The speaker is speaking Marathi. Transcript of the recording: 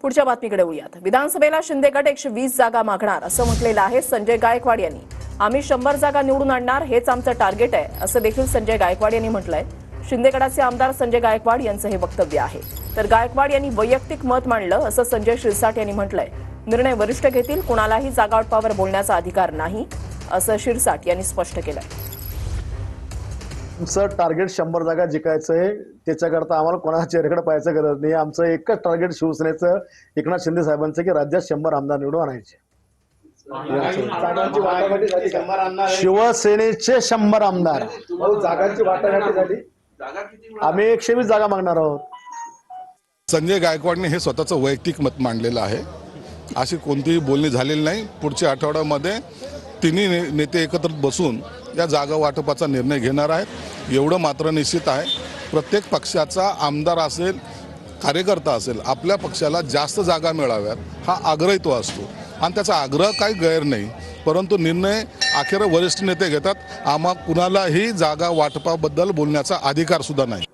पुढच्या बातमीकडे वळूयात। विधानसभेला शिंदे गट 120 जागा मागणार असं म्हटलेलं आहे संजय गायकवाड यांनी। आम्ही 100 जागा निवडून आणणार हेच आमचं टार्गेट आहे असं देखील संजय गायकवाड यांनी म्हटलंय। शिंदे गटाचे आमदार संजय गायकवाड यांचं हे वक्तव्य आहे। तर गायकवाड यांनी वैयक्तिक मत मांडलं असं संजय शिरसाट यांनी म्हटलंय। निर्णय वरिष्ठ घेतील, कुणालाही जागा वाटपावर बोलण्याचा अधिकार नाही असं शिरसाट यांनी स्पष्ट केलंय। आमचं टार्गेट 100 जागा जिंकायचं आहे। त्याच्याकरता आम्हाला कोणाच्या चेहऱ्याकडे पाहायचं गरज नाही। आमचं एकच टार्गेट शिवसेनेचं एकनाथ शिंदे साहेबांचं की राज्यात 100 आमदार निवडून आणायचे। शिवसेनेचे 100 आमदार। जागांची वाटाघाटी झाली। आम्ही 120 जागा मागणार आहोत। संजय गायकवाडने हे स्वतःचं वैयक्तिक मत मांडलेलं आहे। अशी कोणतीही बोलणी झालेली नाही। पुढच्या आठवड्यामध्ये तिन्ही नेते एकत्र बसून या जागा वाटपाचा निर्णय घेणार आहेत। एवढं मात्र निश्चित आहे, प्रत्येक पक्षाचा आमदार असेल, कार्यकर्ता असेल, आपल्या पक्षाला जास्त जागा मिळाव्यात हा आग्रह तो असतो आणि त्याचा आग्रह काही गैर नाही, परंतु निर्णय अखेर वरिष्ठ नेते घेतात। आम्हा कुणालाही जागा वाटपाबद्दल बोलण्याचा अधिकार सुद्धा नाही।